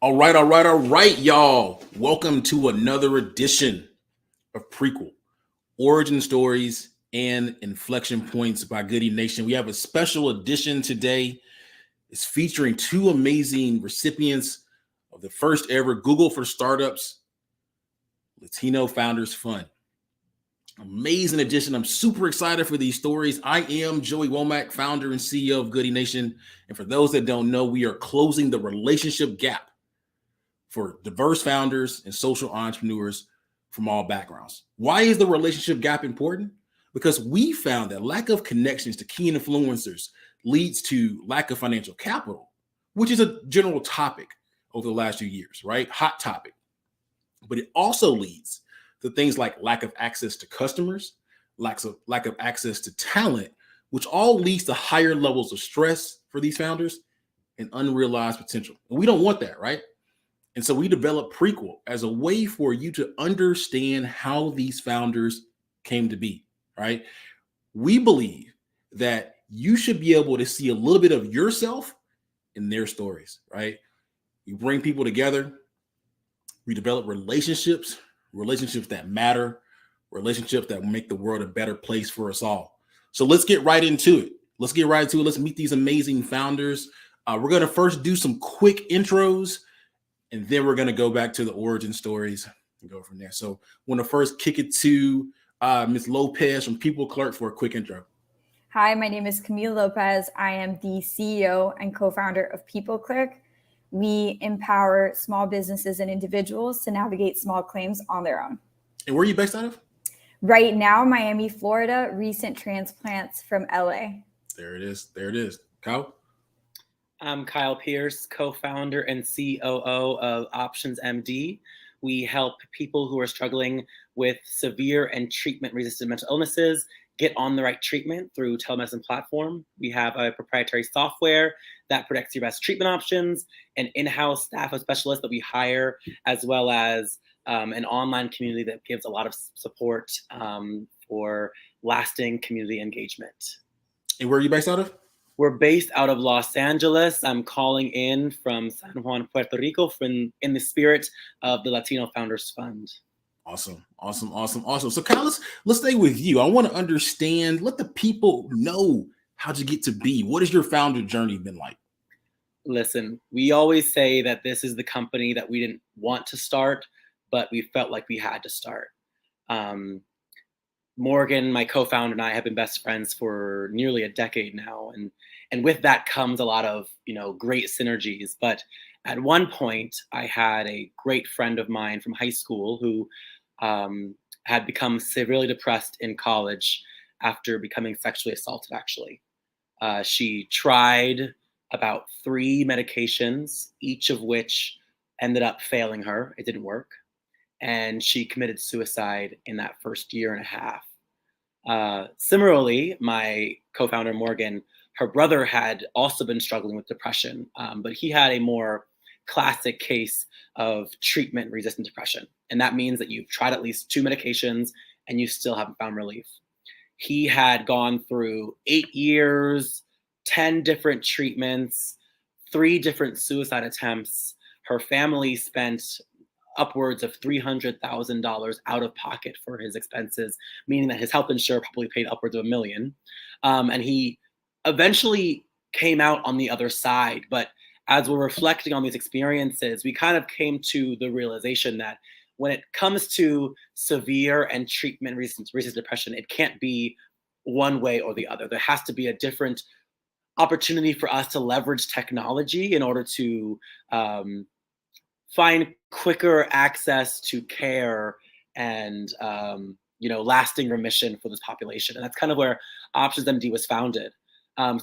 All right, y'all. Welcome to another edition of Prequel, Origin Stories and Inflection Points by Goodie Nation. We have a special edition today. It's featuring two amazing recipients of the first ever Google for Startups Latino Founders Fund. Amazing edition. I'm super excited for these stories. I am Joey Womack, founder and CEO of Goodie Nation. And for those that don't know, we are closing the relationship gap for diverse founders and social entrepreneurs from all backgrounds. Why is the relationship gap important? Because we found that lack of connections to key influencers leads to lack of financial capital, which is a general topic over the last few years, right? Hot topic. But it also leads to things like lack of access to customers, lack of access to talent, which all leads to higher levels of stress for these founders and unrealized potential. And we don't want that, right? And so we developed Prequel as a way for you to understand how these founders came to be, right? We believe that you should be able to see a little bit of yourself in their stories, right? We bring people together. We develop relationships that matter, relationships that make the world a better place for us all. So let's get right into it. Let's meet these amazing founders. We're going to first do some quick intros, and then we're going to go back to the origin stories and go from there. So I want to first kick it to Ms. Lopez from Clerk for a quick intro. Hi, my name is Camila Lopez. I am the CEO and co-founder of Clerk. We empower small businesses and individuals to navigate small claims on their own. And where are you based out of? Right now, Miami, Florida. Recent transplants from LA. There it is. Kyle? I'm Kyle Pierce, co-founder and COO of OptionsMD. We help people who are struggling with severe and treatment-resistant mental illnesses get on the right treatment through telemedicine platform. We have a proprietary software that predicts your best treatment options, an in-house staff of specialists that we hire, as well as an online community that gives a lot of support for lasting community engagement. And where are you based out of? We're based out of Los Angeles. I'm calling in from San Juan, Puerto Rico, in the spirit of the Latino Founders Fund. Awesome. So Kyle, let's stay with you. I want to understand, let the people know how'd you get to be. What has your founder journey been like? Listen, we always say that this is the company that we didn't want to start, but we felt like we had to start. Morgan, my co-founder, and I have been best friends for nearly a decade now. And with that comes a lot of, great synergies. But at one point, I had a great friend of mine from high school who had become severely depressed in college after becoming sexually assaulted, actually. She tried about 3 medications, each of which ended up failing her. It didn't work. And she committed suicide in that first year and a half. Similarly, my co-founder, Morgan, her brother had also been struggling with depression, but he had a more classic case of treatment-resistant depression. And that means that you've tried at least 2 medications and you still haven't found relief. He had gone through 8 years, 10 different treatments, 3 different suicide attempts. Her family spent upwards of $300,000 out of pocket for his expenses, meaning that his health insurer probably paid upwards of $1 million. And he eventually came out on the other side. But as we're reflecting on these experiences, we kind of came to the realization that when it comes to severe and treatment-resistant depression, it can't be one way or the other. There has to be a different opportunity for us to leverage technology in order to find quicker access to care and lasting remission for this population. And that's kind of where OptionsMD was founded.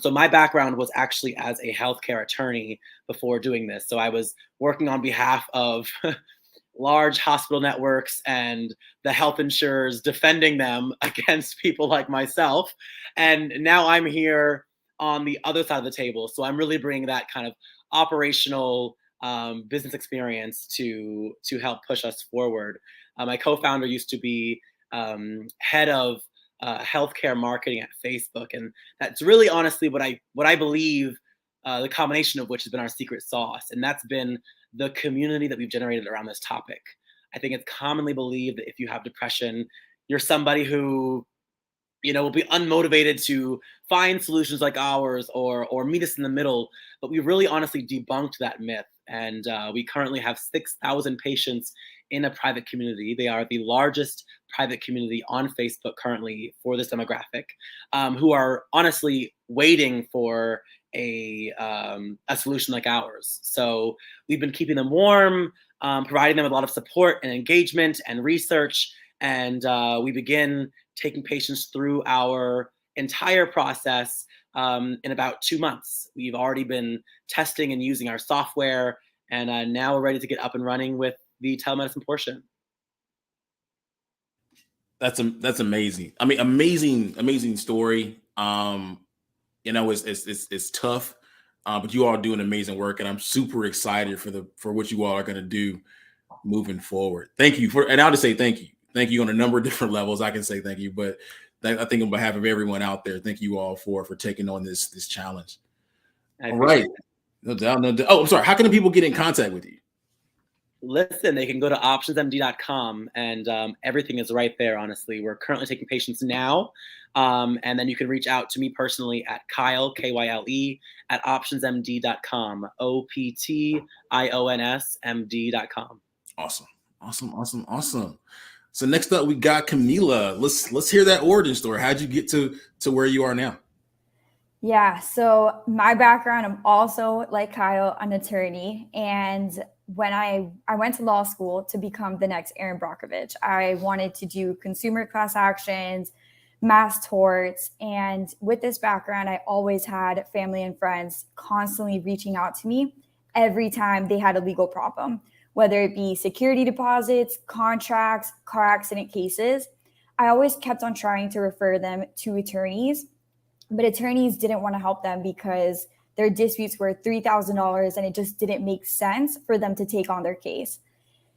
So my background was actually as a healthcare attorney before doing this. So I was working on behalf of large hospital networks and the health insurers, defending them against people like myself. And now I'm here on the other side of the table. So I'm really bringing that kind of operational business experience to help push us forward. My co-founder used to be head of healthcare marketing at Facebook, and that's really honestly what I believe, the combination of which has been our secret sauce, and that's been the community that we've generated around this topic. I think it's commonly believed that if you have depression, you're somebody who, will be unmotivated to find solutions like ours or meet us in the middle. But we really honestly debunked that myth. And we currently have 6,000 patients in a private community. They are the largest private community on Facebook currently for this demographic, who are honestly waiting for a solution like ours. So we've been keeping them warm, providing them with a lot of support and engagement and research. And we begin taking patients through our entire process in about 2 months. We've already been testing and using our software, and now we're ready to get up and running with the telemedicine portion. That's amazing. I mean, amazing story. It's tough, but you all are doing amazing work, and I'm super excited for what you all are going to do moving forward. Thank you and I'll just say thank you on a number of different levels. I can say thank you, but I think on behalf of everyone out there, thank you all for taking on this challenge. All right. No doubt. Oh, I'm sorry. How can the people get in contact with you? Listen, they can go to OptionsMD.com, and everything is right there, honestly. We're currently taking patients now, and then you can reach out to me personally at Kyle, Kyle, at OptionsMD.com, OptionsMD.com. Awesome. So next up, we got Camila. Let's hear that origin story. How'd you get to where you are now? Yeah, so my background, I'm also, like Kyle, an attorney. And when I went to law school to become the next Erin Brockovich, I wanted to do consumer class actions, mass torts. And with this background, I always had family and friends constantly reaching out to me every time they had a legal problem, whether it be security deposits, contracts, car accident cases. I always kept on trying to refer them to attorneys, but attorneys didn't want to help them because their disputes were $3,000 and it just didn't make sense for them to take on their case.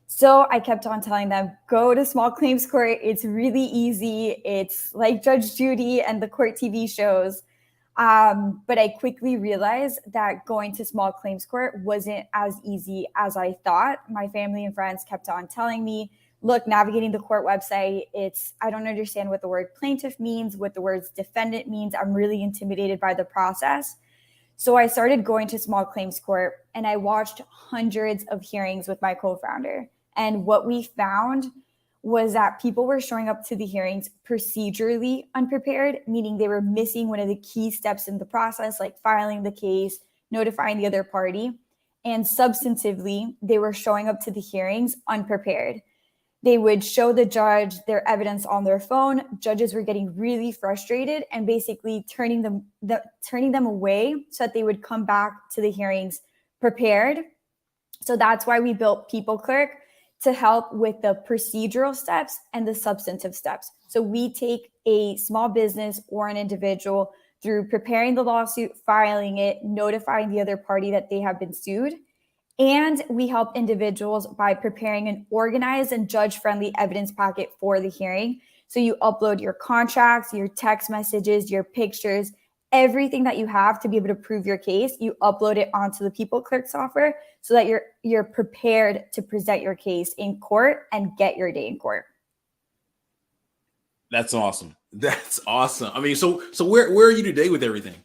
So I kept on telling them, go to small claims court. It's really easy. It's like Judge Judy and the court TV shows. But I quickly realized that going to small claims court wasn't as easy as I thought. My family and friends kept on telling me, look, navigating the court website, I don't understand what the word plaintiff means, what the words defendant means. I'm really intimidated by the process. So I started going to small claims court, and I watched hundreds of hearings with my co-founder. And what we found was that people were showing up to the hearings procedurally unprepared, meaning they were missing one of the key steps in the process, like filing the case, notifying the other party. And substantively, they were showing up to the hearings unprepared. They would show the judge their evidence on their phone. Judges were getting really frustrated and basically turning them away so that they would come back to the hearings prepared. So that's why we built People Clerk, to help with the procedural steps and the substantive steps. So we take a small business or an individual through preparing the lawsuit, filing it, notifying the other party that they have been sued. And we help individuals by preparing an organized and judge-friendly evidence packet for the hearing. So you upload your contracts, your text messages, your pictures, everything that you have to be able to prove your case. You upload it onto the People Clerk software so that you're prepared to present your case in court and get your day in court. That's awesome. I mean, so where are you today with everything?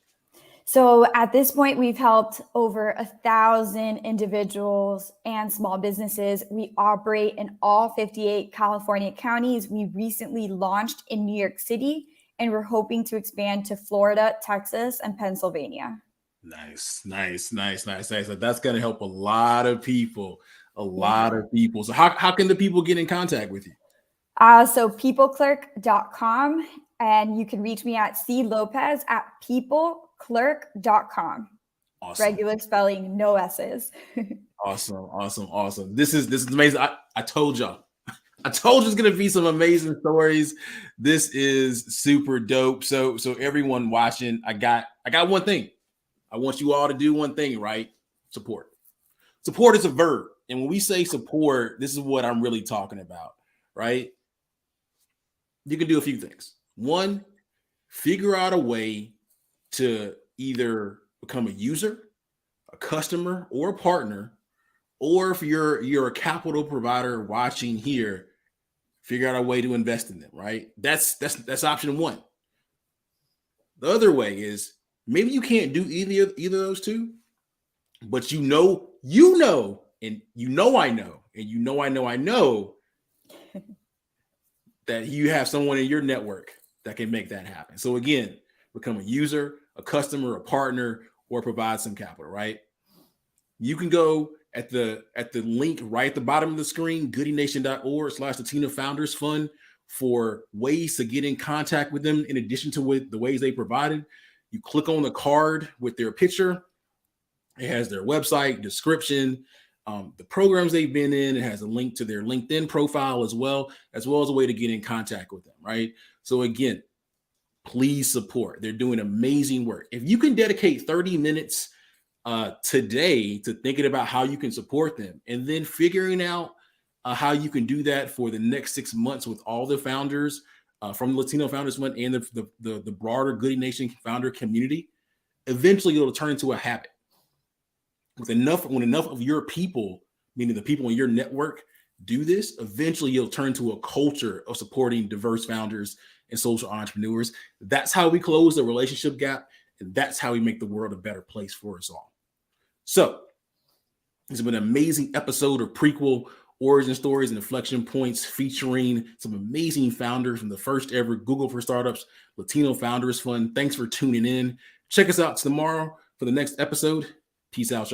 So at this point, we've helped over 1,000 individuals and small businesses. We operate in all 58 California counties. We recently launched in New York City, and we're hoping to expand to Florida, Texas, and Pennsylvania. Nice. So that's going to help a lot of people. So how can the people get in contact with you? So peopleclerk.com, and you can reach me at clopez at peopleclerk.com. Awesome. Regular spelling, no S's. Awesome. This is amazing. I told y'all. I told you it's going to be some amazing stories. This is super dope. So everyone watching, I got one thing. I want you all to do one thing, right? Support. Support is a verb. And when we say support, this is what I'm really talking about, right? You can do a few things. One, figure out a way to either become a user, a customer, or a partner Or if you're a capital provider watching here, figure out a way to invest in them, right? That's option one. The other way is maybe you can't do either of those two, but I know, and I know that you have someone in your network that can make that happen. So again, become a user, a customer, a partner, or provide some capital, right? You can go at the link right at the bottom of the screen, goodienation.org/Latino Founders Fund, for ways to get in contact with them in addition to the ways they provided. You click on the card with their picture. It has their website, description, the programs they've been in. It has a link to their LinkedIn profile as well as a way to get in contact with them, right? So again, please support. They're doing amazing work. If you can dedicate 30 minutes today to thinking about how you can support them and then figuring out how you can do that for the next 6 months with all the founders from the Latino Founders Fund and the broader Goodie Nation founder community, eventually it'll turn into a habit. When enough of your people, meaning the people in your network, do this, eventually you'll turn to a culture of supporting diverse founders and social entrepreneurs. That's how we close the relationship gap, and that's how we make the world a better place for us all. So this has been an amazing episode of Prequel, Origin Stories and Inflection Points, featuring some amazing founders from the first ever Google for Startups Latino Founders Fund. Thanks for tuning in. Check us out tomorrow for the next episode. Peace out, y'all.